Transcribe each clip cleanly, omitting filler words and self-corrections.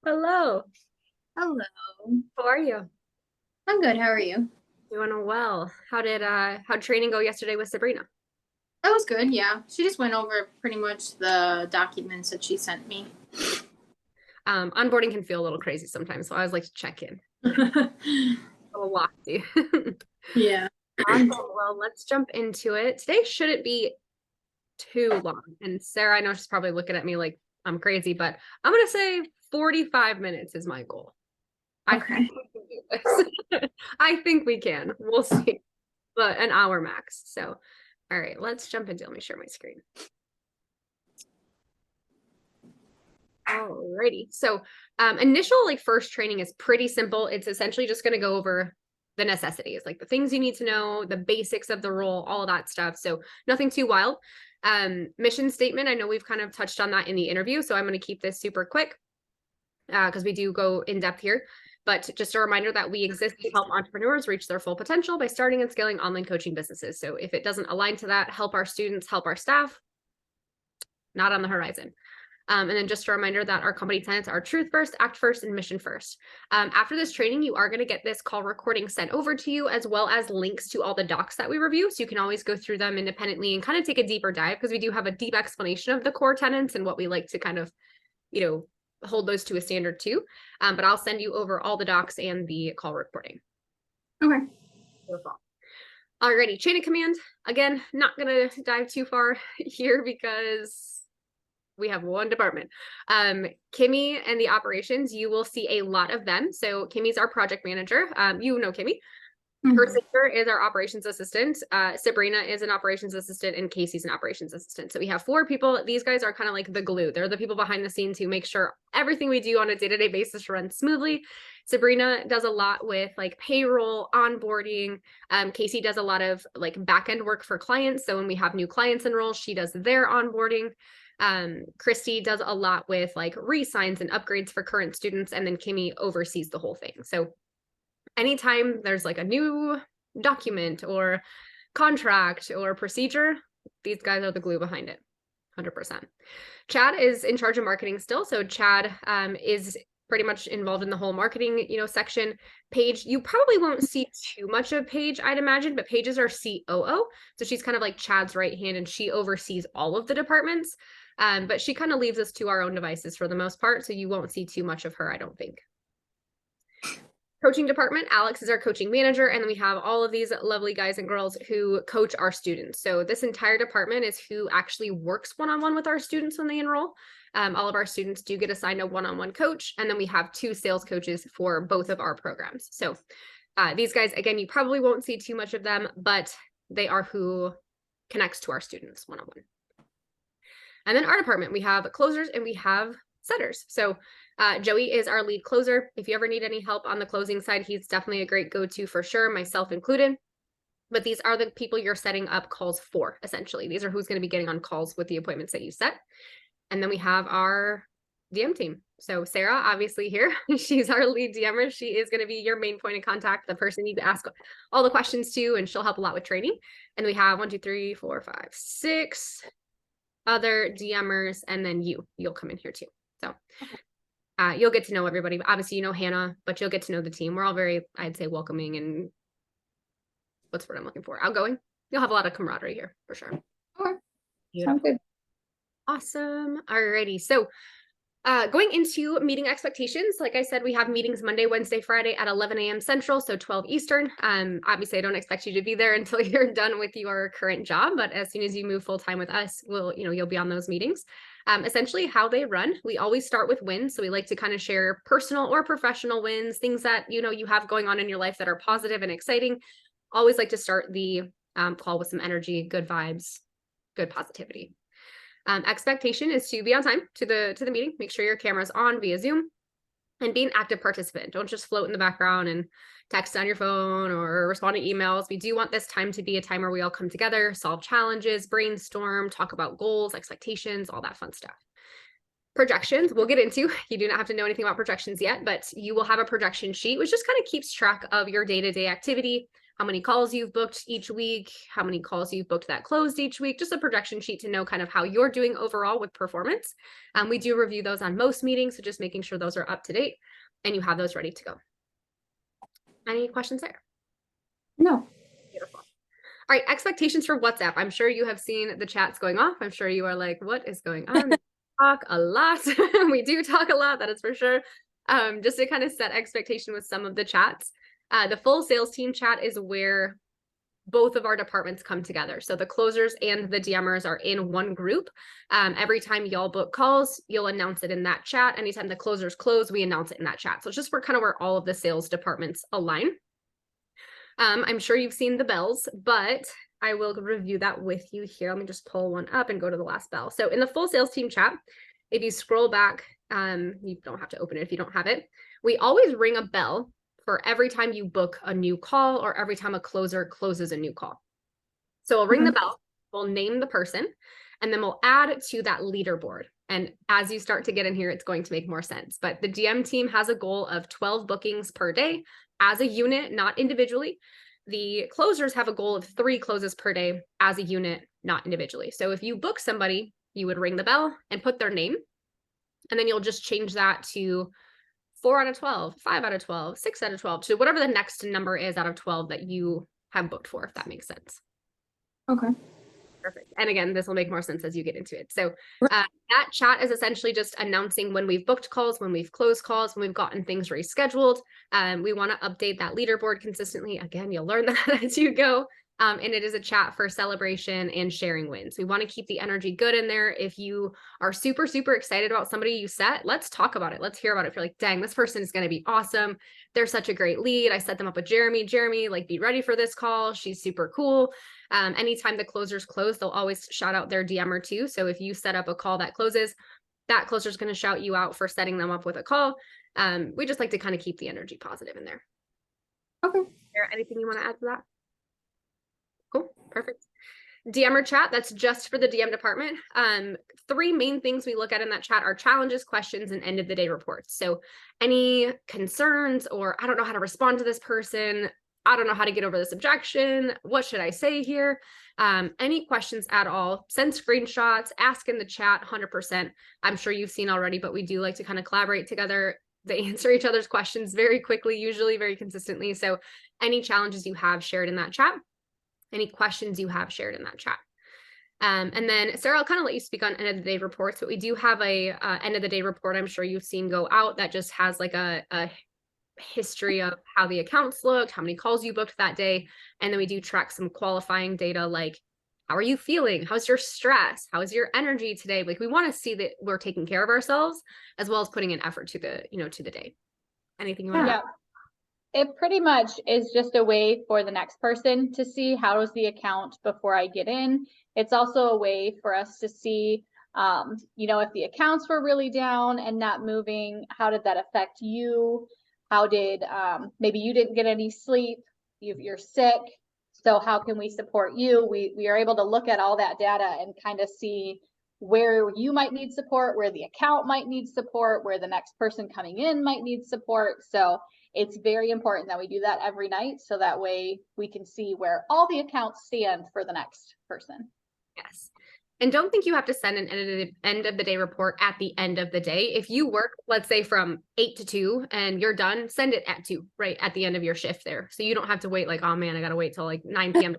Hello. Hello. How are you? I'm good. How are you? Doing well. How'd training go yesterday with Sabrina? That was good. Yeah. She just went over pretty much the documents that she sent me. Onboarding can feel a little crazy sometimes, so I always like to check in. A little lofty. Yeah. Awesome. Well, let's jump into it. Today shouldn't be too long. And Sarah, I know she's probably looking at me like I'm crazy, but I'm gonna say 45 minutes is my goal. I think Okay. we can do this. I think we can. We'll see. But an hour max. So, all right, let's jump into. Let me share my screen. Alrighty. So initial like first training is pretty simple. It's essentially just going to go over the necessities, like the things you need to know, the basics of the role, all of that stuff. So nothing too wild. Mission statement. I know we've kind of touched on that in the interview, so I'm going to keep this super quick because we do go in depth here. But just a reminder that we exist to help entrepreneurs reach their full potential by starting and scaling online coaching businesses. So if it doesn't align to that, help our students, help our staff, not on the horizon. And then just a reminder that our company tenets are truth first, act first, and mission first. After this training, you are going to get this call recording sent over to you, as well as links to all the docs that we review. So you can always go through them independently and kind of take a deeper dive, because we do have a deep explanation of the core tenets and what we like to kind of, hold those to a standard too. But I'll send you over all the docs and the call recording. Okay. Beautiful. Alrighty, chain of command. Again, not going to dive too far here because we have one department. Kimmy and the operations, you will see a lot of them. So Kimmy's our project manager. You know Kimmy. Her Mhm. sister is our operations assistant. Sabrina is an operations assistant, and Kayci's an operations assistant. So we have four people. These guys are kind of like the glue. They're the people behind the scenes who make sure everything we do on a day-to-day basis runs smoothly. Sabrina does a lot with like payroll, onboarding. Kayci does a lot of like back-end work for clients. So when we have new clients enroll, she does their onboarding. Christy does a lot with like re-signs and upgrades for current students, and then Kimmy oversees the whole thing. So anytime there's like a new document or contract or procedure, these guys are the glue behind it. 100%. Chad is in charge of marketing still. So Chad is pretty much involved in the whole marketing, section. Paige, you probably won't see too much of Paige, I'd imagine, but Paige is our COO. So she's kind of like Chad's right hand, and she oversees all of the departments. But she kind of leaves us to our own devices for the most part. So you won't see too much of her, I don't think. Coaching department, Alex is our coaching manager, and then we have all of these lovely guys and girls who coach our students. So this entire department is who actually works one-on-one with our students when they enroll. All of our students do get assigned a one-on-one coach, and then we have two sales coaches for both of our programs. So these guys, again, you probably won't see too much of them, but they are who connects to our students one-on-one. And then our department, we have closers and we have setters. So Joey is our lead closer. If you ever need any help on the closing side, he's definitely a great go-to for sure, myself included. But these are the people you're setting up calls for, essentially. These are who's going to be getting on calls with the appointments that you set. And then we have our DM team. So Sarah, obviously here, she's our lead DMer. She is going to be your main point of contact, the person you ask all the questions to, and she'll help a lot with training. And we have 1, 2, 3, 4, 5, 6 other DMers, and then you'll come in here too. So you'll get to know everybody. Obviously, you know Hannah, but you'll get to know the team. We're all very, I'd say, welcoming and what's the word I'm looking for? Outgoing. You'll have a lot of camaraderie here for sure. Okay. Sounds Beautiful. good. Awesome. Alrighty. So going into meeting expectations, like I said, we have meetings Monday, Wednesday, Friday at 11 a.m. Central, so 12 Eastern. Obviously, I don't expect you to be there until you're done with your current job, but as soon as you move full time with us, you'll be on those meetings. Essentially, how they run, we always start with wins. So we like to kind of share personal or professional wins, things that you have going on in your life that are positive and exciting. Always like to start the call with some energy, good vibes, good positivity. Expectation is to be on time to the meeting. Make sure your camera's on via Zoom, and be an active participant. Don't just float in the background and text on your phone or respond to emails. We do want this time to be a time where we all come together, solve challenges, brainstorm, talk about goals, expectations, all that fun stuff. Projections, we'll get into. You do not have to know anything about projections yet, but you will have a projection sheet, which just kind of keeps track of your day-to-day activity, how many calls you've booked each week, how many calls you've booked that closed each week, just a projection sheet to know kind of how you're doing overall with performance. We do review those on most meetings, so just making sure those are up to date and you have those ready to go. Any questions there? No. Beautiful. All right, expectations for WhatsApp. I'm sure you have seen the chats going off. I'm sure you are like, what is going on? We talk a lot. We do talk a lot, that is for sure. Just to kind of set expectation with some of the chats. The full sales team chat is where both of our departments come together. So the closers and the DMers are in one group. Every time y'all book calls, you'll announce it in that chat. Anytime the closers close, we announce it in that chat. So it's just where all of the sales departments align. I'm sure you've seen the bells, but I will review that with you here. Let me just pull one up and go to the last bell. So in the full sales team chat, if you scroll back, you don't have to open it if you don't have it. We always ring a bell for every time you book a new call or every time a closer closes a new call. So we'll ring the bell, we'll name the person, and then we'll add to that leaderboard. And as you start to get in here, it's going to make more sense. But the DM team has a goal of 12 bookings per day as a unit, not individually. The closers have a goal of 3 closes per day as a unit, not individually. So if you book somebody, you would ring the bell and put their name, and then you'll just change that to 4 out of 12, 5 out of 12, 6 out of 12, to whatever the next number is out of 12 that you have booked for, if that makes sense. Okay. Perfect. And again, this will make more sense as you get into it. So that chat is essentially just announcing when we've booked calls, when we've closed calls, when we've gotten things rescheduled. We want to update that leaderboard consistently. Again, you'll learn that as you go. And it is a chat for celebration and sharing wins. We want to keep the energy good in there. If you are super, super excited about somebody you set, let's talk about it. Let's hear about it. If you're like, dang, this person is going to be awesome. They're such a great lead. I set them up with Jeremy. Jeremy, like, be ready for this call. She's super cool. Anytime the closers close, they'll always shout out their DMer too. So if you set up a call that closes, that closer is going to shout you out for setting them up with a call. We just like to kind of keep the energy positive in there. Okay. Is there anything you want to add to that? Cool. Perfect. DMer chat, that's just for the DM department. 3 main things we look at in that chat are challenges, questions, and end of the day reports. So any concerns, or I don't know how to respond to this person, I don't know how to get over this objection, what should I say here? Any questions at all, send screenshots, ask in the chat, 100%. I'm sure you've seen already, but we do like to kind of collaborate together to answer each other's questions very quickly, usually very consistently. So any challenges you have, shared in that chat. Any questions you have, shared in that chat. And then Sarah, I'll kind of let you speak on end of the day reports, but we do have a end of the day report I'm sure you've seen go out that just has like a history of how the accounts looked, how many calls you booked that day. And then we do track some qualifying data like, how are you feeling? How's your stress? How is your energy today? Like, we want to see that we're taking care of ourselves as well as putting in effort to the, to the day. Anything you want to add? It pretty much is just a way for the next person to see how is the account before I get in. It's also a way for us to see, if the accounts were really down and not moving, how did that affect you? How did, maybe you didn't get any sleep, you're sick. So how can we support you? We are able to look at all that data and kind of see where you might need support, where the account might need support, where the next person coming in might need support. So it's very important that we do that every night, so that way we can see where all the accounts stand for the next person. Yes. And don't think you have to send an end of the day report at the end of the day. If you work, let's say from 8 to 2 and you're done, send it at 2, right at the end of your shift there. So you don't have to wait like, oh man, I got to wait till like 9 p.m.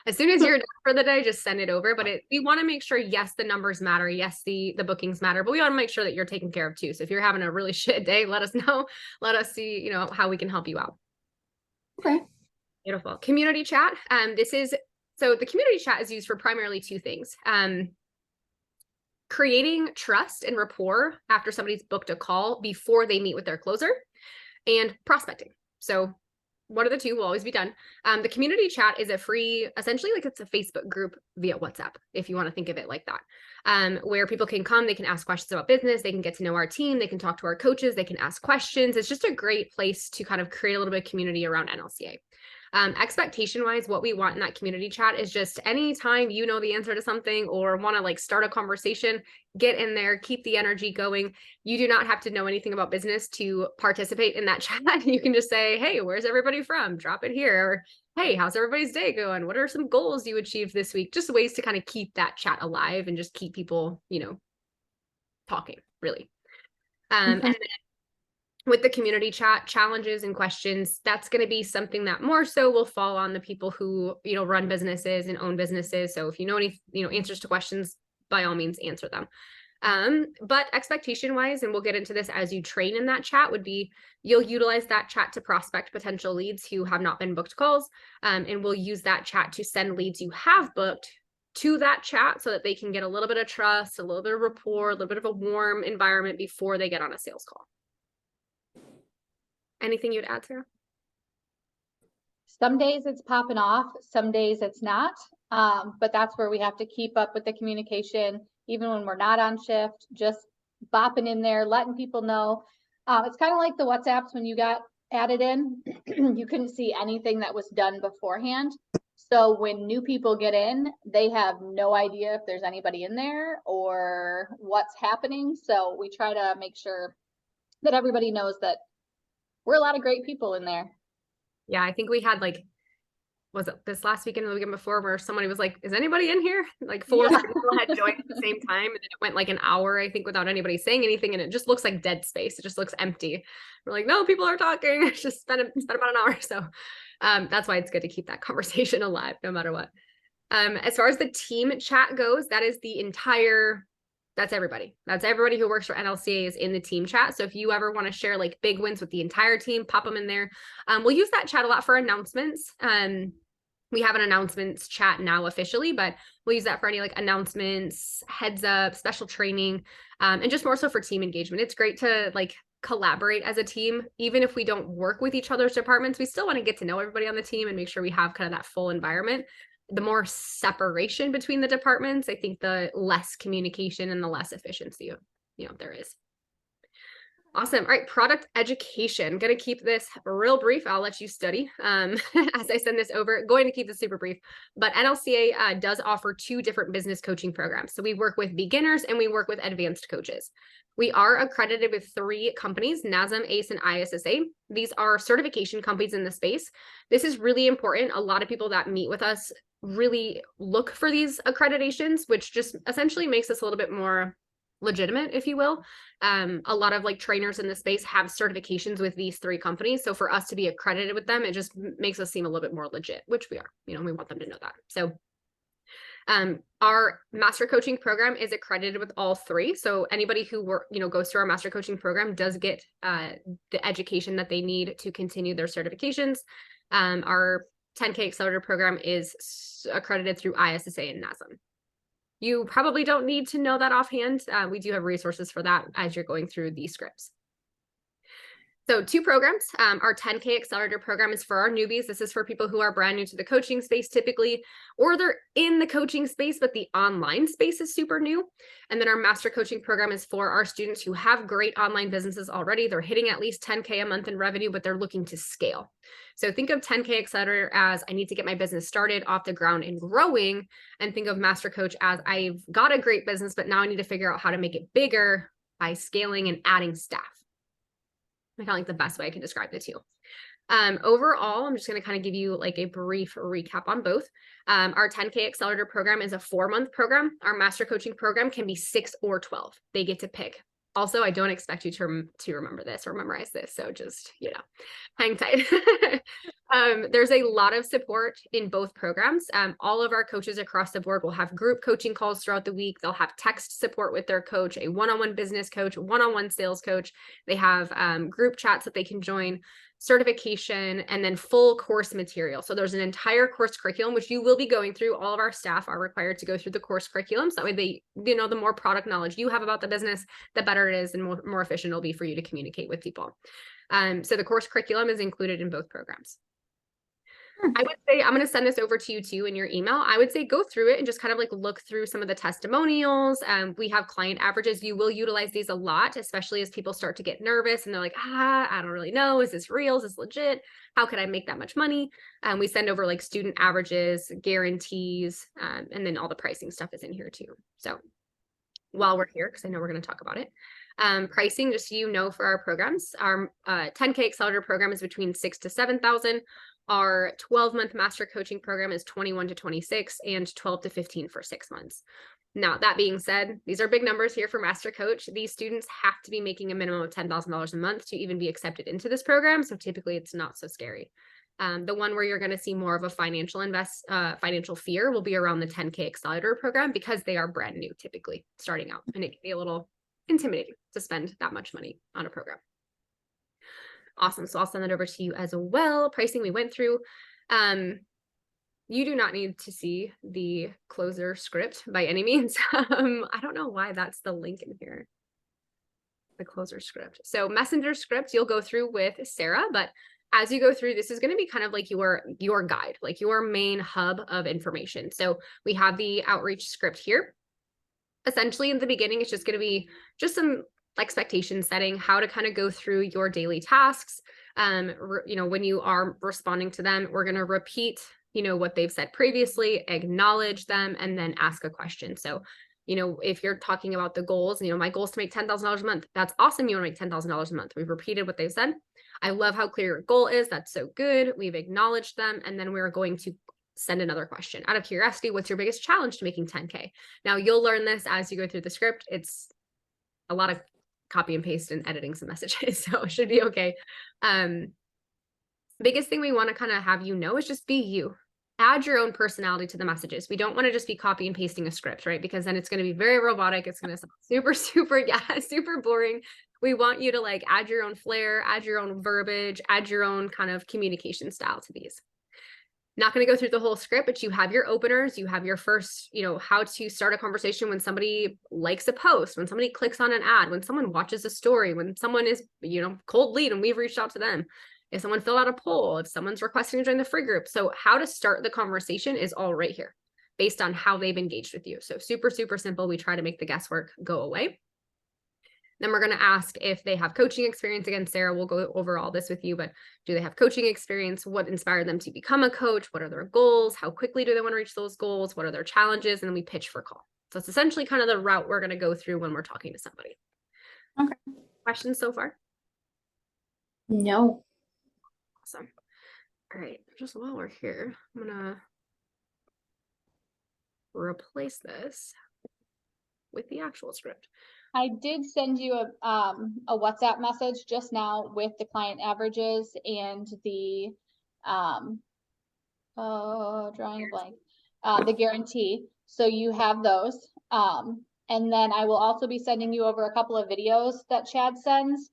As soon as you're done for the day, just send it over. But we want to make sure, yes, the numbers matter. Yes, the bookings matter, but we want to make sure that you're taken care of too. So if you're having a really shit day, let us know. Let us see, how we can help you out. Okay. Beautiful. Community chat. So the community chat is used for primarily 2 things. Creating trust and rapport after somebody's booked a call before they meet with their closer, and prospecting. So one of the 2 will always be done. The community chat is a free, essentially like it's a Facebook group via WhatsApp, if you want to think of it like that, where people can come, they can ask questions about business, they can get to know our team, they can talk to our coaches, they can ask questions. It's just a great place to kind of create a little bit of community around NLCA. Expectation wise, what we want in that community chat is just anytime you know the answer to something or want to like start a conversation, get in there, keep the energy going. You do not have to know anything about business to participate in that chat. You can just say, hey, where's everybody from? Drop it here. Or, hey, how's everybody's day going? What are some goals you achieved this week? Just ways to kind of keep that chat alive and just keep people, talking, really. And then with the community chat, challenges and questions, that's going to be something that more so will fall on the people who, run businesses and own businesses. So if you know any, answers to questions, by all means, answer them. But expectation wise, and we'll get into this as you train in that chat, would be you'll utilize that chat to prospect potential leads who have not been booked calls. And we'll use that chat to send leads you have booked to that chat so that they can get a little bit of trust, a little bit of rapport, a little bit of a warm environment before they get on a sales call. Anything you'd add, Sarah? Some days it's popping off, some days it's not. But that's where we have to keep up with the communication, even when we're not on shift, just bopping in there, letting people know. It's kind of like the WhatsApps when you got added in, you couldn't see anything that was done beforehand. So when new people get in, they have no idea if there's anybody in there or what's happening. So we try to make sure that everybody knows that we're a lot of great people in there. Yeah, I think we had was it this last weekend or the weekend before where somebody was like, is anybody in here? Like 4 or 5 people had joined at the same time. And then it went like an hour, I think, without anybody saying anything. And it just looks like dead space. It just looks empty. We're like, no, people are talking. It's just spent about an hour. So that's why it's good to keep that conversation alive no matter what. As far as the team chat goes, that's everybody. That's everybody who works for NLCA is in the team chat. So if you ever want to share like big wins with the entire team, pop them in there. We'll use that chat a lot for announcements. We have an announcements chat now officially, but we'll use that for any like announcements, heads up, special training, and just more so for team engagement. It's great to like collaborate as a team. Even if we don't work with each other's departments, we still want to get to know everybody on the team and make sure we have kind of that full environment. The more separation between the departments, I think the less communication and the less efficiency, there is. Awesome. All right. Product education. Going to keep this real brief. I'll let you study as I send this over. Going to keep this super brief, but NLCA does offer 2 different business coaching programs. So we work with beginners and we work with advanced coaches. We are accredited with 3 companies, NASM, ACE, and ISSA. These are certification companies in the space. This is really important. A lot of people that meet with us really look for these accreditations, which just essentially makes us a little bit more legitimate, if you will. A lot of like trainers in the space have certifications with these 3 companies. So for us to be accredited with them, it just makes us seem a little bit more legit, which we are, we want them to know that. So our master coaching program is accredited with all 3. So anybody who goes through our master coaching program does get the education that they need to continue their certifications. Our 10K Accelerator program is accredited through ISSA and NASM. You probably don't need to know that offhand. We do have resources for that as you're going through these scripts. So 2 programs. Our 10K Accelerator program is for our newbies. This is for people who are brand new to the coaching space typically, or they're in the coaching space, but the online space is super new. And then our master coaching program is for our students who have great online businesses already. They're hitting at least 10K a month in revenue, but they're looking to scale. So think of 10K Accelerator as I need to get my business started off the ground and growing. And think of Master Coach as I've got a great business, but now I need to figure out how to make it bigger by scaling and adding staff. I kind of like the best way I can describe the 2. Overall, I'm just going to kind of give you like a brief recap on both. Our 10K Accelerator program is a 4-month program. Our master coaching program can be 6 or 12. They get to pick. Also, I don't expect you to remember this or memorize this. So just, hang tight. There's a lot of support in both programs. All of our coaches across the board will have group coaching calls throughout the week. They'll have text support with their coach, a one-on-one business coach, one-on-one sales coach. They have group chats that they can join, certification, and then full course material. So there's an entire course curriculum, which you will be going through. All of our staff are required to go through the course curriculum. So that way they, the more product knowledge you have about the business, the better it is and more efficient it'll be for you to communicate with people. So the course curriculum is included in both programs. I would say, I'm going to send this over to you too in your email. I would say go through it and just kind of like look through some of the testimonials. We have client averages. You will utilize these a lot, especially as people start to get nervous and they're like, I don't really know. Is this real? Is this legit? How could I make that much money? We send over like student averages, guarantees, and then all the pricing stuff is in here too. So while we're here, because I know we're going to talk about it. Pricing, just so you know, for our programs, our 10K Accelerator program is between 6,000 to 7,000. Our 12-month master coaching program is 21 to 26 and 12 to 15 for 6 months. Now, that being said, these are big numbers here for master coach. These students have to be making a minimum of $10,000 a month to even be accepted into this program. So typically it's not so scary. The one where you're going to see more of a financial fear will be around the 10K Accelerator program, because they are brand new, typically starting out, and it can be a little intimidating to spend that much money on a program. Awesome. So I'll send that over to you as well. Pricing we went through. You do not need to see the closer script by any means. I don't know why that's the link in here. The closer script. So messenger script you'll go through with Sarah, but as you go through, this is going to be kind of like your guide, like your main hub of information. So we have the outreach script here. Essentially in the beginning, it's just going to be just some expectation setting, how to kind of go through your daily tasks. When you are responding to them, we're going to repeat, what they've said previously, acknowledge them, and then ask a question. So, if you're talking about the goals, my goal is to make $10,000 a month. That's awesome. You want to make $10,000 a month. We've repeated what they've said. I love how clear your goal is. That's so good. We've acknowledged them. And then we're going to send another question. Out of curiosity, what's your biggest challenge to making 10K? Now you'll learn this as you go through the script. It's a lot of copy and paste and editing some messages, so it should be okay. Biggest thing we want to kind of have is just be you. Add your own personality to the messages. We don't want to just be copy and pasting a script, right? Because then it's going to be very robotic. It's going to sound super boring. We want you to add your own flair, add your own verbiage, add your own kind of communication style to these. Not going to go through the whole script, but you have your openers, you have your first, how to start a conversation when somebody likes a post, when somebody clicks on an ad, when someone watches a story, when someone is, cold lead and we've reached out to them, if someone filled out a poll, if someone's requesting to join the free group. So how to start the conversation is all right here based on how they've engaged with you. So super simple. We try to make the guesswork go away. Then we're going to ask if they have coaching experience. Again, Sarah will go over all this with you, but do they have coaching experience? What inspired them to become a coach? What are their goals? How quickly do they want to reach those goals? What are their challenges? And then we pitch for call. So it's essentially kind of the route we're going to go through when we're talking to somebody. Okay. Questions so far? No. Awesome. All right. Just while we're here, I'm going to replace this with the actual script. I did send you a WhatsApp message just now with the client averages and the drawing a blank, the guarantee. So you have those. And then I will also be sending you over a couple of videos that Chad sends,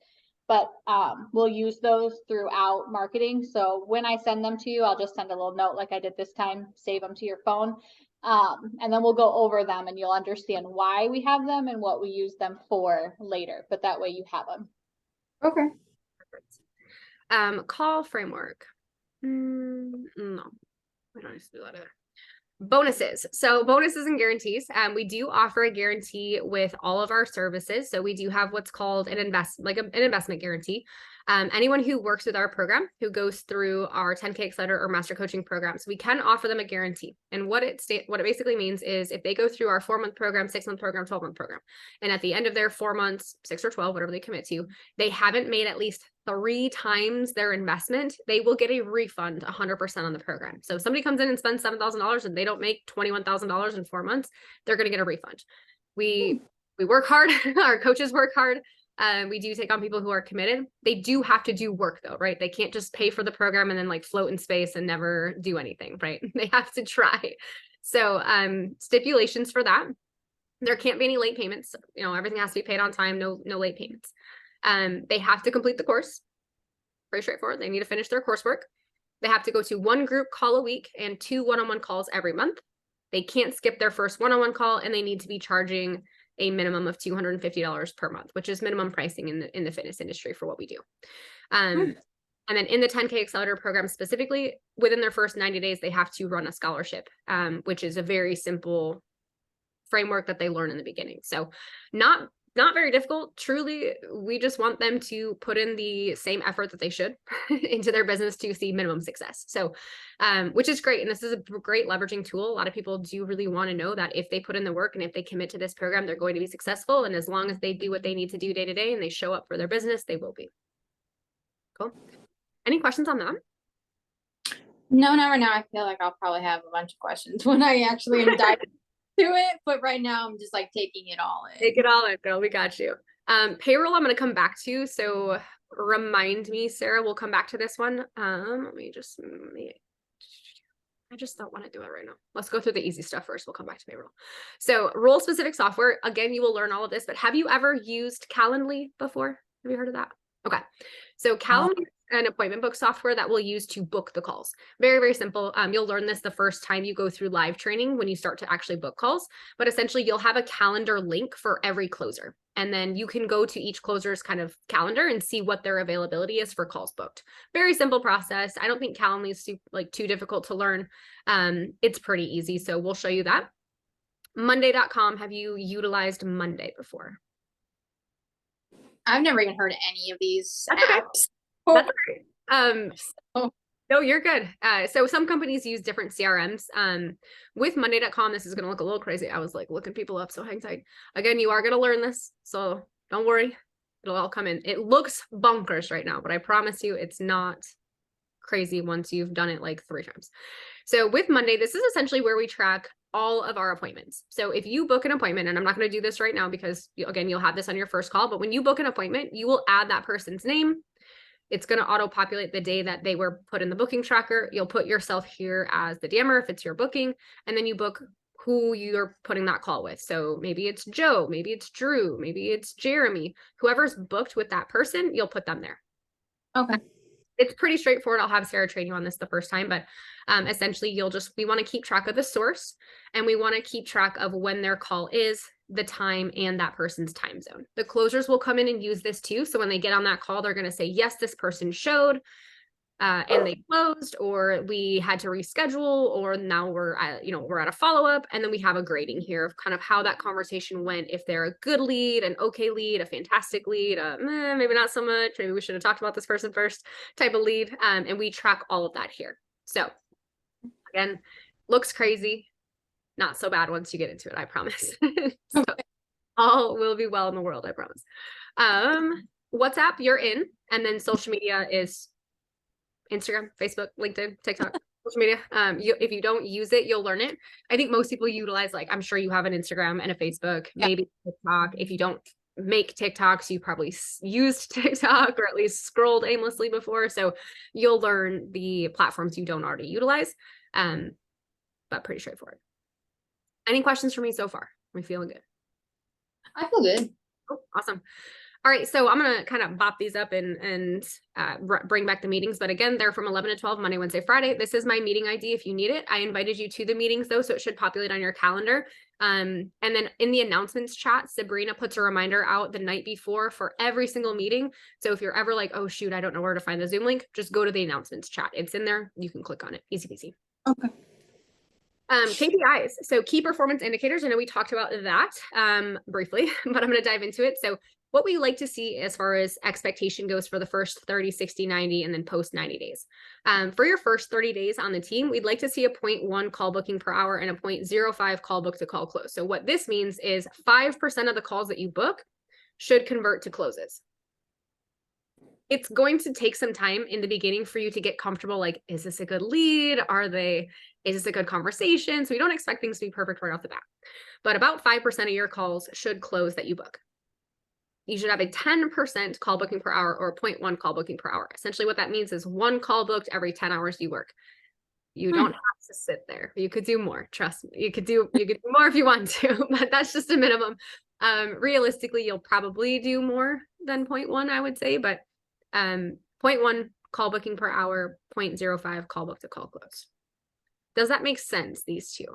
but we'll use those throughout marketing. So when I send them to you, I'll just send a little note like I did this time, save them to your phone. And then we'll go over them and you'll understand why we have them and what we use them for later, but that way you have them. Okay. Call framework. No, we don't need to do that either. Bonuses. So bonuses and guarantees. We do offer a guarantee with all of our services. So we do have what's called an investment guarantee. Anyone who works with our program, who goes through our 10K Accelerator or Master Coaching programs, we can offer them a guarantee. And what it basically means is if they go through our 4-month program, 6-month program, 12-month program, and at the end of their 4 months, 6 or 12, whatever they commit to, they haven't made at least 3 times their investment, they will get a refund 100% on the program. So if somebody comes in and spends $7,000 and they don't make $21,000 in 4 months, they're going to get a refund. We work hard. Our coaches work hard. We do take on people who are committed. They do have to do work though, right? They can't just pay for the program and then float in space and never do anything, right? They have to try. So stipulations for that. There can't be any late payments. Everything has to be paid on time, no late payments. They have to complete the course. Pretty straightforward. They need to finish their coursework. They have to go to 1 group call a week and 2 one-on-one calls every month. They can't skip their first one-on-one call, and they need to be charging a minimum of $250 per month, which is minimum pricing in the fitness industry for what we do. And then in the 10K Accelerator program specifically, within their first 90 days, they have to run a scholarship, which is a very simple framework that they learn in the beginning. So not very difficult. Truly, we just want them to put in the same effort that they should into their business to see minimum success. So, which is great. And this is a great leveraging tool. A lot of people do really want to know that if they put in the work and if they commit to this program, they're going to be successful. And as long as they do what they need to do day to day and they show up for their business, they will be. Cool. Any questions on that? No, not right now. I feel like I'll probably have a bunch of questions when I actually am diving into it. But right now I'm just like taking it all in. Take it all in, girl. We got you. Payroll, I'm going to come back to. So remind me, Sarah, we'll come back to this one. I just don't want to do it right now. Let's go through the easy stuff first. We'll come back to payroll. So role specific software, again, you will learn all of this, but have you ever used Calendly before? Have you heard of that? Okay. So Calendly is an appointment book software that we'll use to book the calls. Very, very simple. You'll learn this the first time you go through live training when you start to actually book calls, but essentially you'll have a calendar link for every closer. And then you can go to each closer's kind of calendar and see what their availability is for calls booked. Very simple process. I don't think Calendly is too difficult to learn. It's pretty easy. So we'll show you that. Monday.com. Have you utilized Monday before? I've never even heard of any of these That's okay. apps. That's okay. No, you're good. So some companies use different CRMs. With Monday.com, this is going to look a little crazy. I was like looking people up, so hang tight. Again, you are going to learn this, so don't worry. It'll all come in. It looks bonkers right now, but I promise you it's not crazy once you've done it like 3 times. So with Monday, this is essentially where we track all of our appointments. So if you book an appointment, and I'm not going to do this right now because again, you'll have this on your first call, but when you book an appointment, you will add that person's name. It's going to auto populate the day that they were put in the booking tracker. You'll put yourself here as the DMer if it's your booking, and then you book who you're putting that call with. So maybe it's Joe, maybe it's Drew, maybe it's Jeremy, whoever's booked with that person, you'll put them there. Okay. It's pretty straightforward. I'll have Sarah train you on this the first time, but essentially we want to keep track of the source, and we want to keep track of when their call is, the time, and that person's time zone. The closers will come in and use this too. So when they get on that call, they're going to say, yes, this person showed and they closed, or we had to reschedule, or now we're at a follow-up. And then we have a grading here of kind of how that conversation went. If they're a good lead, an okay lead, a fantastic lead, maybe not so much, maybe we should have talked about this person first type of lead. And we track all of that here. So again, looks crazy. Not so bad once you get into it, I promise. So all will be well in the world, I promise. WhatsApp, you're in. And then social media is Instagram, Facebook, LinkedIn, TikTok, social media. If you don't use it, you'll learn it. I think most people utilize, I'm sure you have an Instagram and a Facebook, maybe TikTok. If you don't make TikToks, you probably used TikTok or at least scrolled aimlessly before. So you'll learn the platforms you don't already utilize, but pretty straightforward. Any questions for me so far? Are we feeling good? I feel good. Oh, awesome. All right, so I'm going to kind of bop these up and bring back the meetings. But again, they're from 11 to 12, Monday, Wednesday, Friday. This is my meeting ID if you need it. I invited you to the meetings, though, so it should populate on your calendar. And then in the announcements chat, Sabrina puts a reminder out the night before for every single meeting. So if you're ever like, oh, shoot, I don't know where to find the Zoom link, just go to the announcements chat. It's in there. You can click on it. Easy peasy. Okay. KPIs, so key performance indicators. I know we talked about that briefly, but I'm going to dive into it. So what we like to see as far as expectation goes for the first 30, 60, 90, and then post 90 days. For your first 30 days on the team, we'd like to see a 0.1 call booking per hour and a 0.05 call book to call close. So what this means is 5% of the calls that you book should convert to closes. It's going to take some time in the beginning for you to get comfortable. Like, is this a good lead? Is this a good conversation? So we don't expect things to be perfect right off the bat, but about 5% of your calls should close that you book. You should have a 10% call booking per hour or a 0.1 call booking per hour. Essentially what that means is 1 call booked every 10 hours you work. You don't have to sit there. You could do more. Trust me. You could do more if you want to, but that's just a minimum. Realistically, you'll probably do more than 0.1, I would say, but 0.1 call booking per hour, 0.05 call book to call close. Does that make sense, these two?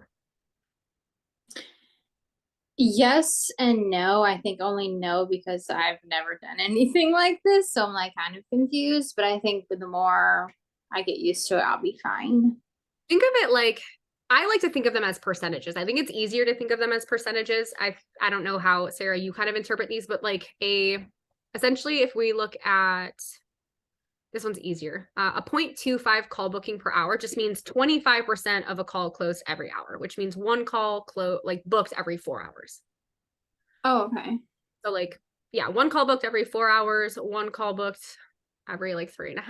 Yes and no. I think only no because I've never done anything like this. So I'm like kind of confused, but I think the more I get used to it, I'll be fine. Think of it like, I like to think of them as percentages. I think it's easier to think of them as percentages. I don't know how, Sarah, you kind of interpret these, but like essentially if we look at, this one's easier. A 0.25 call booking per hour just means 25% of a call closed every hour, which means one call booked every 4 hours. Oh, okay. So like, yeah, one call booked every 4 hours, one call booked every like 3.5.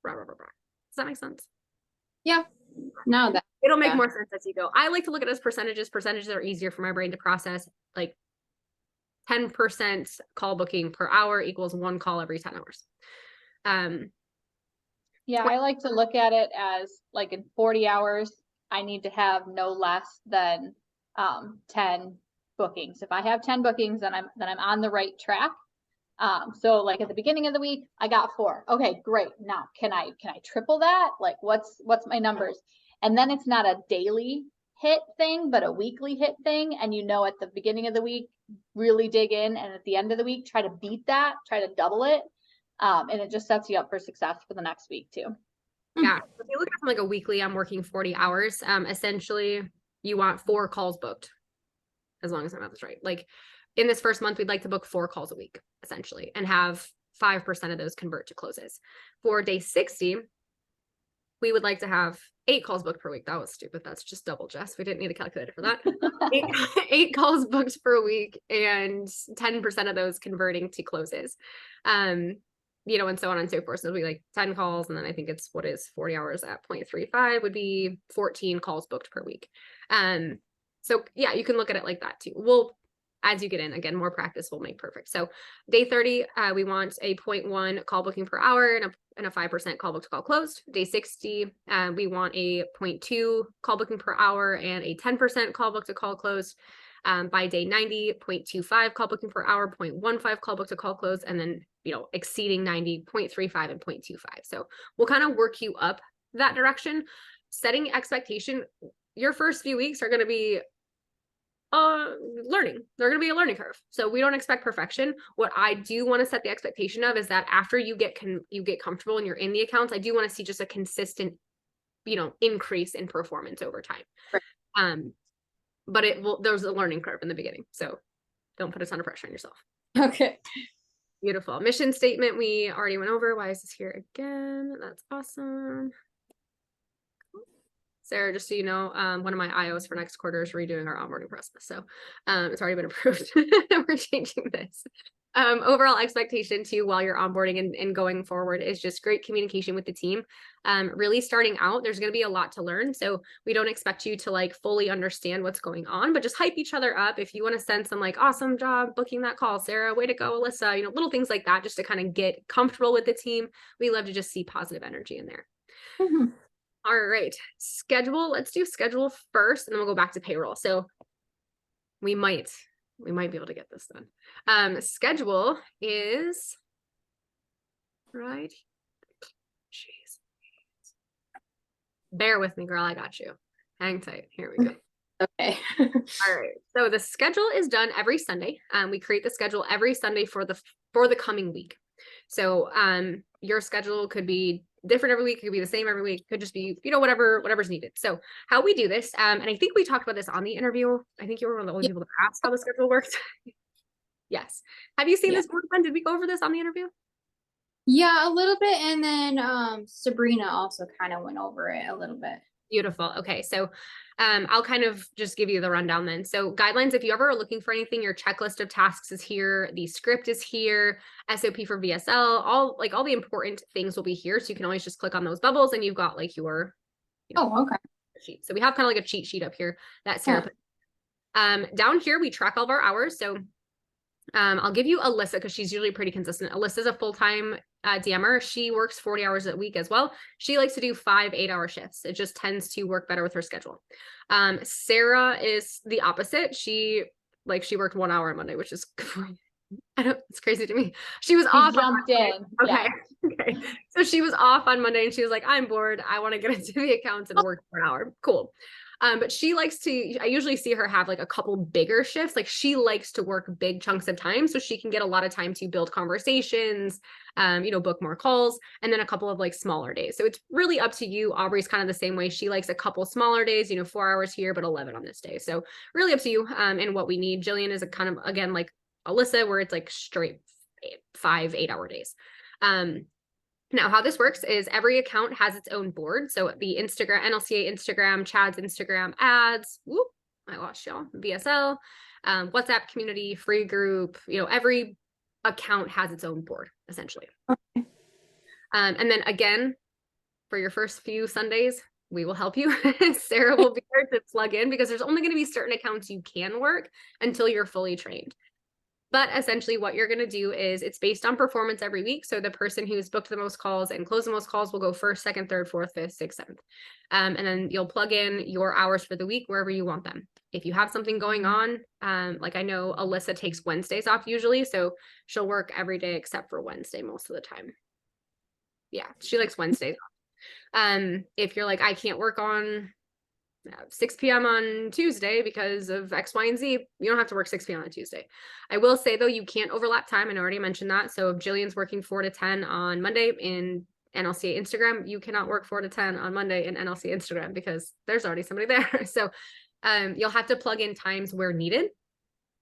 Blah, blah, blah, blah. Does that make sense? Yeah. No, that It'll make yeah. more sense as you go. I like to look at it as percentages. Percentages are easier for my brain to process. Like 10% call booking per hour equals one call every 10 hours. Yeah, I like to look at it as like in 40 hours, I need to have no less than 10 bookings. If I have 10 bookings, then I'm on the right track. So like at the beginning of the week, I got 4. Okay, great. Now can I triple that? Like what's my numbers? And then it's not a daily hit thing, but a weekly hit thing. And at the beginning of the week, really dig in, and at the end of the week, try to beat that, try to double it. And it just sets you up for success for the next week too. Yeah. If you look at like a weekly, I'm working 40 hours. Essentially you want 4 calls booked, as long as my math is right. Like in this first month, we'd like to book 4 calls a week, essentially, and have 5% of those convert to closes. For day 60, we would like to have 8 calls booked per week. That was stupid. That's just double, Jess. We didn't need a calculator for that. 8 calls booked per week and 10% of those converting to closes. And so on and so forth. So it'll be like 10 calls. And then I think it's 40 hours at 0.35 would be 14 calls booked per week. So yeah, you can look at it like that too. As you get in, again, more practice will make perfect. So day 30, we want a 0.1 call booking per hour and a 5% call book to call closed. Day 60, we want a 0.2 call booking per hour and a 10% call book to call closed. By day 90, 0.25 call booking per hour, 0.15 call book to call close, and then, exceeding 90, 0.35 and 0.25. So we'll kind of work you up that direction. Setting expectation, your first few weeks are going to be learning. They're going to be a learning curve. So we don't expect perfection. What I do want to set the expectation of is that after you get comfortable and you're in the accounts, I do want to see just a consistent, increase in performance over time. Right. But there's a learning curve in the beginning. So don't put a ton of pressure on yourself. Okay. Beautiful. Mission statement we already went over. Why is this here again? That's awesome. Sarah, just so you know, one of my IOs for next quarter is redoing our onboarding process. So it's already been approved. We're changing this. Overall expectation too, while you're onboarding and going forward, is just great communication with the team. Really starting out, there's going to be a lot to learn. So we don't expect you to like fully understand what's going on, but just hype each other up. If you want to send some like, awesome job booking that call, Sarah, way to go, Alyssa, little things like that, just to kind of get comfortable with the team. We love to just see positive energy in there. Mm-hmm. All right, schedule. Let's do schedule first, and then we'll go back to payroll. So we might be able to get this done. Schedule is right. Jeez. Bear with me, girl. I got you. Hang tight. Here we go. Okay. All right. So the schedule is done every Sunday. We create the schedule every Sunday for the coming week. So your schedule could be different every week, it could be the same every week, could just be, whatever's needed. So how we do this, and I think we talked about this on the interview. I think you were one of the only people to ask how the schedule works. Yes. Have you seen this board plan? Did we go over this on the interview? Yeah, a little bit. And then Sabrina also kind of went over it a little bit. Beautiful. Okay. So I'll kind of just give you the rundown then. So guidelines, if you ever are looking for anything, your checklist of tasks is here. The script is here, SOP for VSL, all the important things will be here. So you can always just click on those bubbles and you've got like your okay. sheet. So we have kind of like a cheat sheet up here that Sarah put. Down here, we track all of our hours. So I'll give you Alyssa because she's usually pretty consistent. Alyssa's a full-time DMer. She works 40 hours a week as well. She likes to do 5 8-hour shifts. It just tends to work better with her schedule. Sarah is the opposite. She worked 1 hour on Monday, which is I don't, it's crazy to me. She was She off on jumped Monday. in. Okay. Yeah. Okay. So she was off on Monday and she was like, I'm bored. I want to get into the accounts and work for an hour. Cool. But she likes to, I usually see her have like a couple bigger shifts. Like she likes to work big chunks of time so she can get a lot of time to build conversations, book more calls, and then a couple of like smaller days. So it's really up to you. Aubrey's kind of the same way. She likes a couple smaller days, 4 hours here, but 11 on this day. So really up to you and what we need. Jillian is a kind of, again, like Alyssa, where it's like straight 5 8-hour days. Now, how this works is every account has its own board. So the Instagram, NLCA Instagram, Chad's Instagram ads, whoop, I lost y'all, BSL, WhatsApp community, free group, every account has its own board, essentially. Okay. And then again, for your first few Sundays, we will help you. Sarah will be there to plug in because there's only going to be certain accounts you can work until you're fully trained. But essentially what you're going to do is it's based on performance every week. So the person who's booked the most calls and closed the most calls will go first, second, third, fourth, fifth, sixth, seventh. And then you'll plug in your hours for the week wherever you want them. If you have something going on, like I know Alyssa takes Wednesdays off usually, so she'll work every day except for Wednesday most of the time. Yeah, she likes Wednesdays off. If you're like, I can't work on 6 p.m. on Tuesday because of X, Y, and Z, you don't have to work 6 p.m. on Tuesday. I will say though, you can't overlap time. I already mentioned that. So if Jillian's working 4 to 10 on Monday in NLCA Instagram, you cannot work 4 to 10 on Monday in NLCA Instagram because there's already somebody there. So you'll have to plug in times where needed.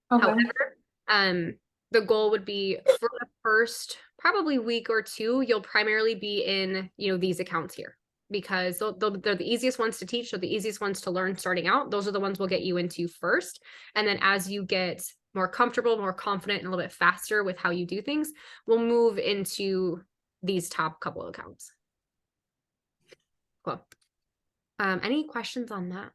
Okay. However, the goal would be for the first probably week or two, you'll primarily be in, these accounts here, because they're the easiest ones to teach. They're the easiest ones to learn starting out. Those are the ones we'll get you into first. And then as you get more comfortable, more confident, and a little bit faster with how you do things, we'll move into these top couple of accounts. Cool. Any questions on that?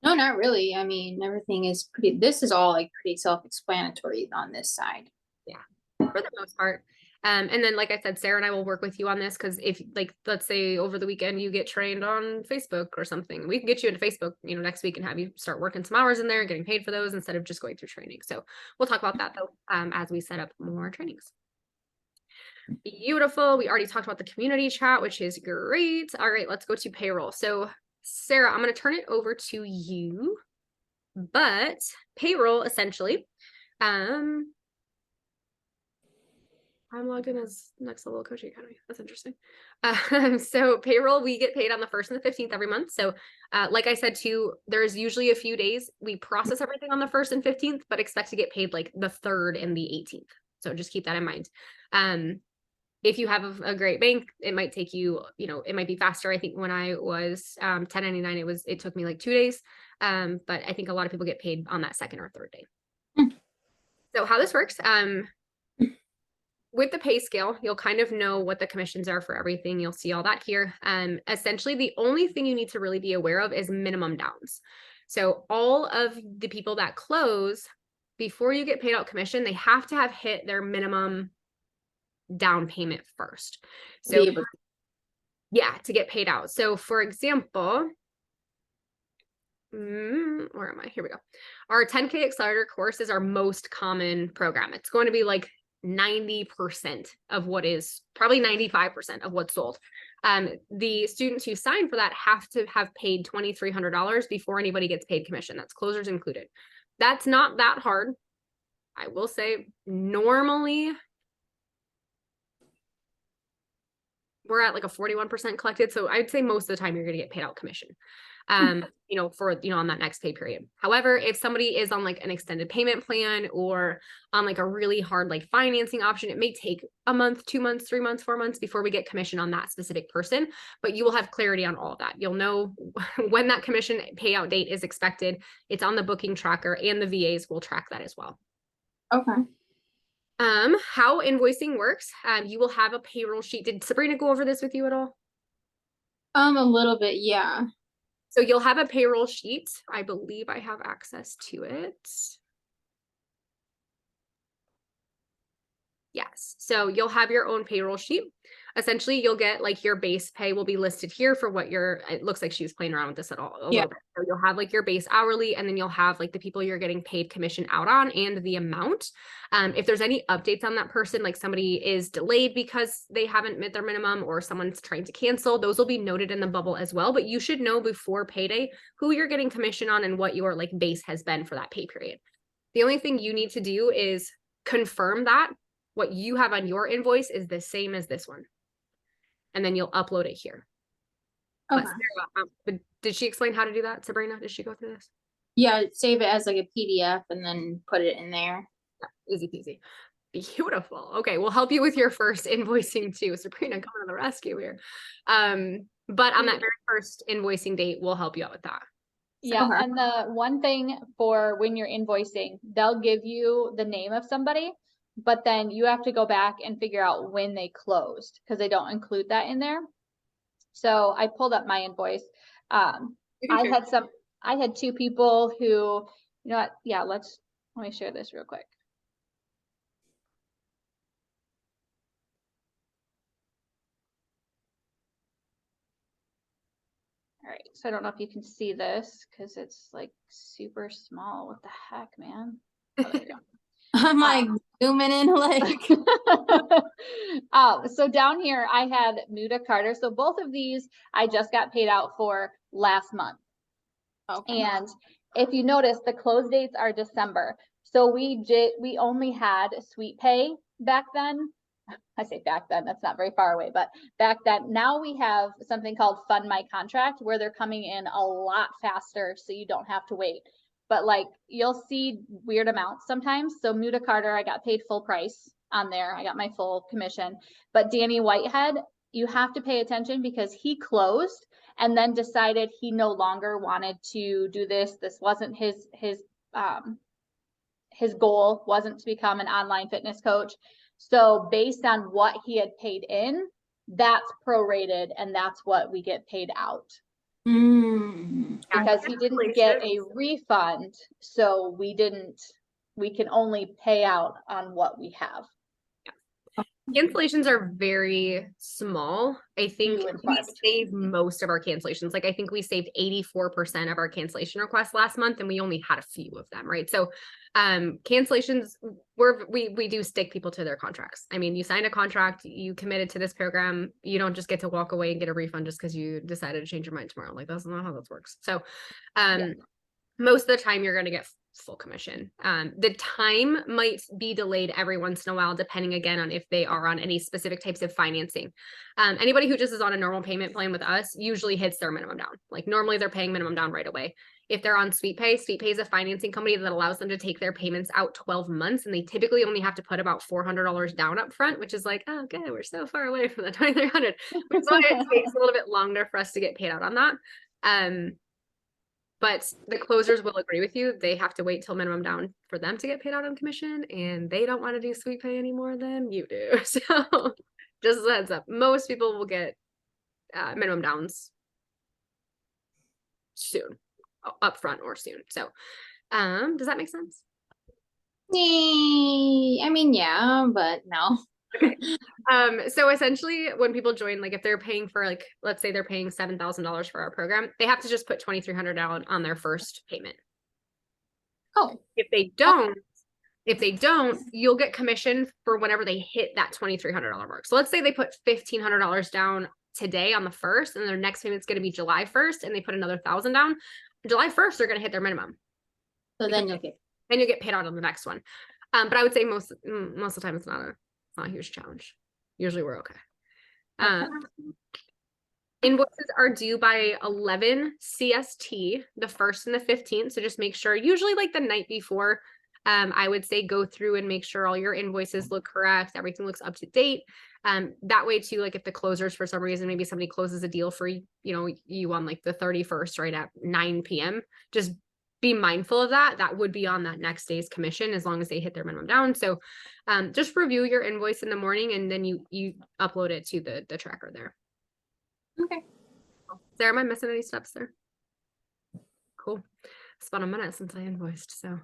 No, not really. I mean, everything is this is all like pretty self-explanatory on this side. Yeah, for the most part. And then, like I said, Sarah and I will work with you on this because if, like, let's say over the weekend you get trained on Facebook or something, we can get you into Facebook, next week and have you start working some hours in there and getting paid for those instead of just going through training. So we'll talk about that though, as we set up more trainings. Beautiful. We already talked about the community chat, which is great. All right, let's go to payroll. So Sarah, I'm going to turn it over to you, but payroll essentially, I'm logged in as Next Level Coaching Academy. That's interesting. So payroll, we get paid on the 1st and the 15th every month. So like I said too, there's usually a few days we process everything on the 1st and 15th, but expect to get paid like the 3rd and the 18th. So just keep that in mind. If you have a great bank, it might take you, it might be faster. I think when I was 1099, it took me like 2 days. But I think a lot of people get paid on that 2nd or 3rd day. So how this works, with the pay scale, you'll kind of know what the commissions are for everything. You'll see all that here. Essentially, the only thing you need to really be aware of is minimum downs. So all of the people that close, before you get paid out commission, they have to have hit their minimum down payment first. So yeah, to get paid out. So for example, where am I? Here we go. Our 10K Accelerator course is our most common program. It's going to be like 90% of what is, probably 95% of what's sold. The students who sign for that have to have paid $2,300 before anybody gets paid commission. That's closers included. That's not that hard. I will say normally we're at like a 41% collected. So I'd say most of the time you're going to get paid out commission. For, on that next pay period. However, if somebody is on like an extended payment plan or on like a really hard, like financing option, it may take a month, 2 months, 3 months, 4 months before we get commission on that specific person, but you will have clarity on all of that. You'll know when that commission payout date is expected. It's on the booking tracker and the VAs will track that as well. Okay. How invoicing works, you will have a payroll sheet. Did Sabrina go over this with you at all? A little bit, yeah. So you'll have a payroll sheet. I believe I have access to it. Yes. So you'll have your own payroll sheet. essentially you'll get like your base pay will be listed here for what it looks like she was playing around with this at all a little bit. So you'll have like your base hourly, and then you'll have like the people you're getting paid commission out on and the amount. If there's any updates on that person, like somebody is delayed because they haven't met their minimum or someone's trying to cancel, those will be noted in the bubble as well. But you should know before payday who you're getting commission on and what your like base has been for that pay period. The only thing you need to do is confirm that what you have on your invoice is the same as this one. And then you'll upload it here. Okay. But did she explain how to do that, Sabrina? Did she go through this? Yeah, save it as like a PDF and then put it in there. Yeah, easy peasy. Beautiful. Okay, we'll help you with your first invoicing too. Sabrina, coming to the rescue here. But on that very first invoicing date, we'll help you out with that. Yeah, Okay. and the one thing for when you're invoicing, they'll give you the name of somebody, but then you have to go back and figure out when they closed because they don't include that in there. So I pulled up my invoice. I had two people who, you know what? Yeah, let me share this real quick. All right, so I don't know if you can see this because it's like super small. What the heck, man? Oh, there we go. I'm like zooming in like. So down here I had Muda Carter. So both of these I just got paid out for last month. Okay. And if you notice, the close dates are December. So we only had sweet pay back then. I say back then, that's not very far away, but back then. Now we have something called Fund My Contract where they're coming in a lot faster so you don't have to wait. But like you'll see weird amounts sometimes. So Muda Carter, I got paid full price on there. I got my full commission. But Danny Whitehead, you have to pay attention because he closed and then decided he no longer wanted to do this. This wasn't his goal wasn't to become an online fitness coach. So based on what he had paid in, that's prorated and that's what we get paid out. Because he didn't get a refund, so we can only pay out on what we have. Cancellations are very small. I think we saved most of our cancellations. Like I think we saved 84% of our cancellation requests last month, and we only had a few of them, right? So cancellations, we do stick people to their contracts. I mean, you signed a contract, you committed to this program, you don't just get to walk away and get a refund just because you decided to change your mind tomorrow. Like that's not how this works. So most of the time you're going to get full commission. The time might be delayed every once in a while, depending again on if they are on any specific types of financing. Anybody who just is on a normal payment plan with us usually hits their minimum down. Like normally they're paying minimum down right away. If they're on SweetPay is a financing company that allows them to take their payments out 12 months, and they typically only have to put about $400 down up front, which is like, oh, okay, we're so far away from the 2,300. Which is why it takes a little bit longer for us to get paid out on that. But the closers will agree with you. They have to wait till minimum down for them to get paid out on commission, and they don't want to do SweetPay any more than you do. So just as a heads up, most people will get minimum downs soon, upfront or soon. So does that make sense? I mean, yeah, but no. Okay. So essentially when people join, like if they're paying for like, let's say they're paying $7,000 for our program, they have to just put $2,300 down on their first payment. Oh. If they don't, you'll get commission for whenever they hit that $2,300 mark. So let's say they put $1,500 down today on the first, and their next payment's going to be July 1st, and they put another $1,000 down. July 1st, they're going to hit their minimum. So then you'll get paid out on the next one. But I would say most of the time it's not a huge challenge. Usually we're okay. Invoices are due by 11 CST, the 1st and the 15th. So just make sure, usually like the night before, I would say go through and make sure all your invoices look correct, everything looks up to date. That way too, like if the closers for some reason, maybe somebody closes a deal for you on like the 31st right at 9 p.m. just be mindful of that. That would be on that next day's commission as long as they hit their minimum down. So just review your invoice in the morning, and then you upload it to the tracker there. Okay. Sarah, am I missing any steps there? Cool. It's about a minute since I invoiced, so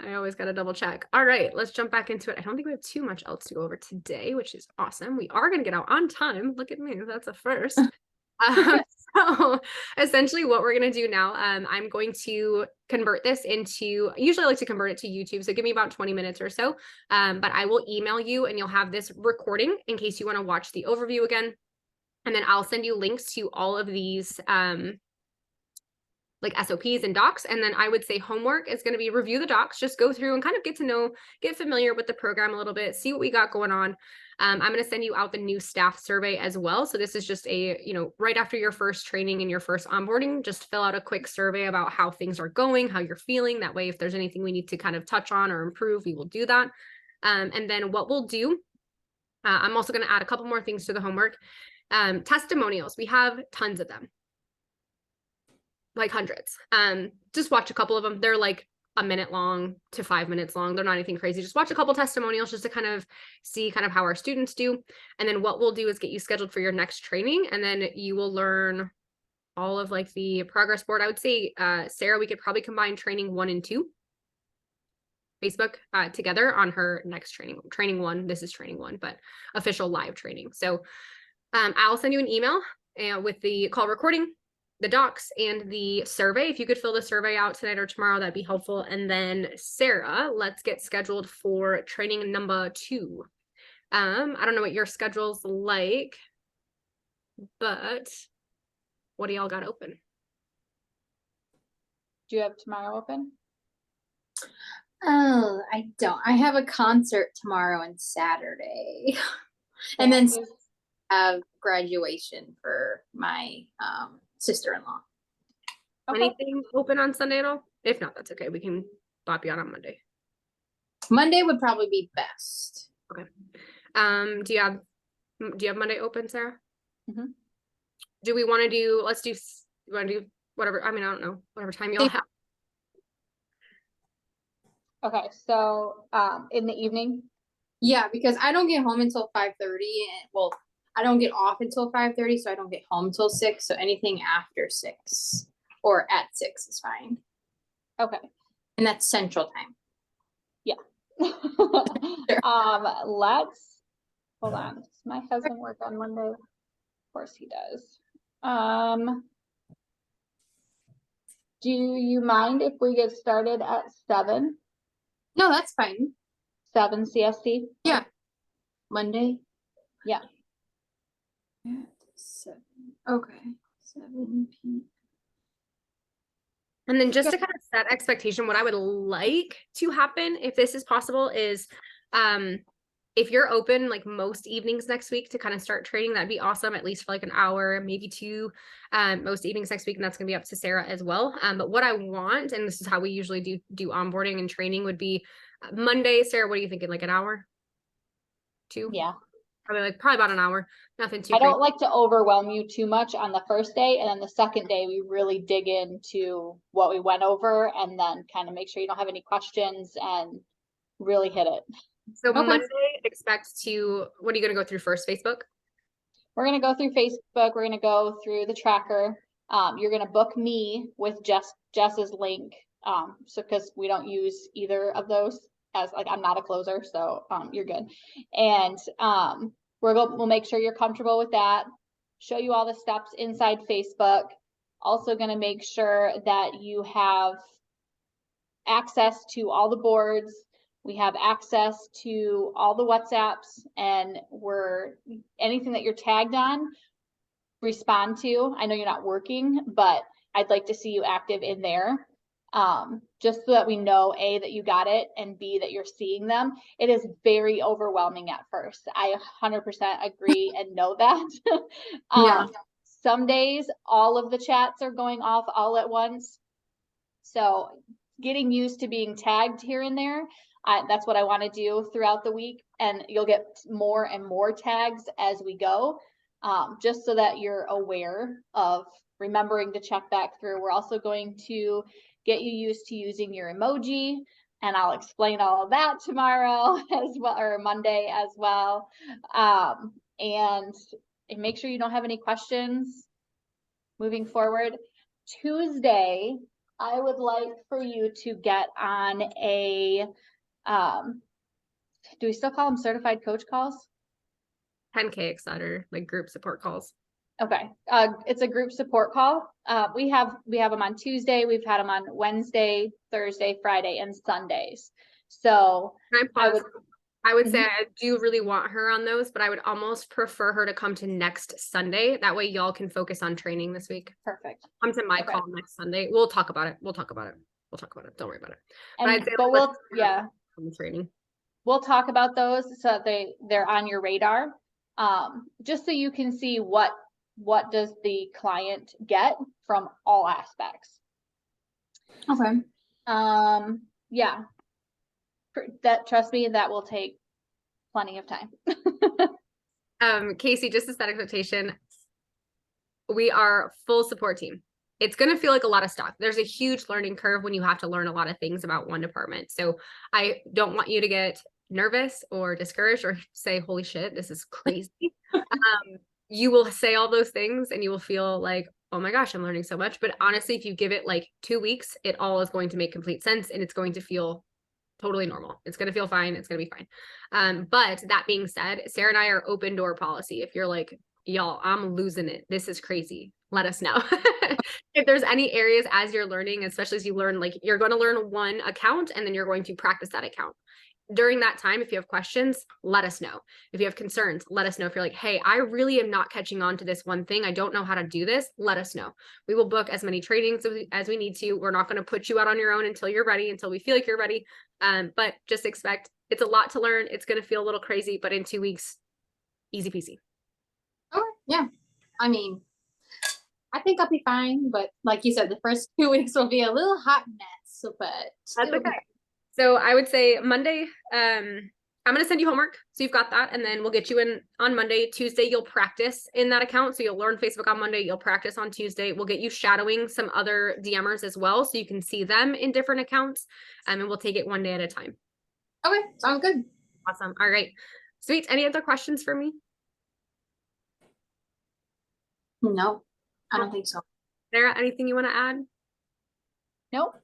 I always got to double check. All right, let's jump back into it. I don't think we have too much else to go over today, which is awesome. We are going to get out on time. Look at me. That's a first. Um, so essentially what we're going to do now, I'm going to convert this into, usually I like to convert it to YouTube. So give me about 20 minutes or so. But I will email you and you'll have this recording in case you want to watch the overview again. And then I'll send you links to all of these, like SOPs and docs. And then I would say homework is going to be review the docs, just go through and kind of get familiar with the program a little bit, see what we got going on. I'm going to send you out the new staff survey as well. So this is just a, right after your first training and your first onboarding, just fill out a quick survey about how things are going, how you're feeling. That way, if there's anything we need to kind of touch on or improve, we will do that. And then what we'll do, I'm also going to add a couple more things to the homework. Testimonials, we have tons of them. Like hundreds. Just watch a couple of them. They're like a minute long to 5 minutes long. They're not anything crazy. Just watch a couple testimonials just to kind of see kind of how our students do. And then what we'll do is get you scheduled for your next training. And then you will learn all of like the progress board. I would say, Sarah, we could probably combine training 1 and 2 Facebook together on her next training 1. This is training 1, but official live training. So I'll send you an email with the call recording, the docs, and the survey. If you could fill the survey out tonight or tomorrow, that'd be helpful. And then Sarah, let's get scheduled for training number 2. I don't know what your schedule's like, but what do y'all got open? Do you have tomorrow open? Oh, I don't. I have a concert tomorrow and Saturday. And then have graduation for my sister-in-law. Okay. Anything open on Sunday at all? If not, that's okay. We can bop you out on Monday. Monday would probably be best. Okay. Do you have Monday open, Sarah? Mhm. Do we want to do, you want to do whatever, I mean, I don't know, whatever time you'll have. Okay, so in the evening. Yeah, because I don't get home until 5:30, and well, I don't get off until 5:30, so I don't get home till 6. So anything after 6 or at 6 is fine. Okay. And that's Central Time. Yeah. Let's hold on. Does my husband work on Monday? Of course he does. Do you mind if we get started at 7? No, that's fine. 7 CST? Yeah. Monday? Yeah. At 7. Okay. 7 p.m. And then just to kind of set expectation, what I would like to happen, if this is possible, is if you're open like most evenings next week to kind of start training, that'd be awesome, at least for like an hour, maybe 2, most evenings next week, and that's gonna be up to Sarah as well. But what I want, and this is how we usually do onboarding and training, would be Monday. Sarah, what are you thinking, like an hour? 2? Yeah. Probably about an hour. Nothing too I crazy. don't like to overwhelm you too much on the first day, and then the second day we really dig into what we went over and then kind of make sure you don't have any questions and really hit it. So Okay. Monday, what are you gonna go through first? Facebook? We're going to go through Facebook. We're going to go through the tracker. You're going to book me with Jess's link. So because we don't use either of those, as like I'm not a closer, so you're good. And we'll make sure you're comfortable with that. Show you all the steps inside Facebook. Also going to make sure that you have access to all the boards. We have access to all the WhatsApps, and anything that you're tagged on, respond to. I know you're not working, but I'd like to see you active in there. Just so that we know, A, that you got it, and B, that you're seeing them. It is very overwhelming at first. I 100% agree and know that. Yeah. Some days all of the chats are going off all at once. So getting used to being tagged here and there, that's what I want to do throughout the week. And you'll get more and more tags as we go, just so that you're aware of remembering to check back through. We're also going to get you used to using your emoji, and I'll explain all of that tomorrow as well, or Monday as well. And make sure you don't have any questions moving forward. Tuesday, I would like for you to get on a, do we still call them certified coach calls? 10K Exciter, like group support calls. Okay, it's a group support call. We have them on Tuesday, we've had them on Wednesday, Thursday, Friday, and Sundays. So Can I I pause? would, I would say I do really want her on those, but I would almost prefer her to come to next Sunday. That way y'all can focus on training this week. perfect. Come to my Okay. call next Sunday. We'll talk about it. We'll talk about it. We'll talk about it. Don't worry about it. But I'd And, say but let's we'll, yeah, on the training. we'll talk about those so that they're on your radar. Just so you can see what does the client get from all aspects. Okay. Yeah. That, trust me, that will take plenty of time. Kayci, just to set expectation, we are full support team. It's going to feel like a lot of stuff. There's a huge learning curve when you have to learn a lot of things about one department. So I don't want you to get nervous or discouraged or say, holy shit, this is crazy. You will say all those things and you will feel like, oh my gosh, I'm learning so much. But honestly, if you give it like 2 weeks, it all is going to make complete sense and it's going to feel totally normal. It's going to feel fine. It's going to be fine. But that being said, Sarah and I are open door policy. If you're like, y'all, I'm losing it, this is crazy, let us know. If there's any areas as you're learning, especially as you learn, like you're going to learn one account and then you're going to practice that account. During that time, if you have questions, let us know. If you have concerns, let us know. If you're like, hey, I really am not catching on to this one thing, I don't know how to do this, let us know. We will book as many trainings as we need to. We're not going to put you out on your own until you're ready, until we feel like you're ready. But just expect it's a lot to learn. It's going to feel a little crazy, but in 2 weeks, easy peasy. Okay. Yeah. I mean, I think I'll be fine, but like you said, the first 2 weeks will be a little hot mess, but That's okay. So I would say Monday, I'm going to send you homework. So you've got that. And then we'll get you in on Monday. Tuesday, you'll practice in that account. So you'll learn Facebook on Monday. You'll practice on Tuesday. We'll get you shadowing some other DMers as well. So you can see them in different accounts. And we'll take it one day at a time. Okay. Sounds good. Awesome. All right. Sweet. Any other questions for me? No, I don't think so. Sarah, anything you want to add? Nope.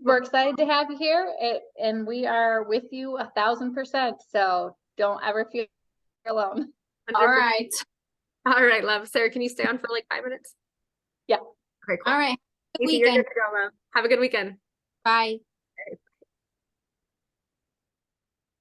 We're excited to have you here, and we are with you 1000%. So don't ever feel alone. 100%. All right. All right, love. Sarah, can you stay on for like 5 minutes? Yeah. Okay, cool. All right. Good Kayci, you're weekend. good to go, love. Have a good weekend. Bye.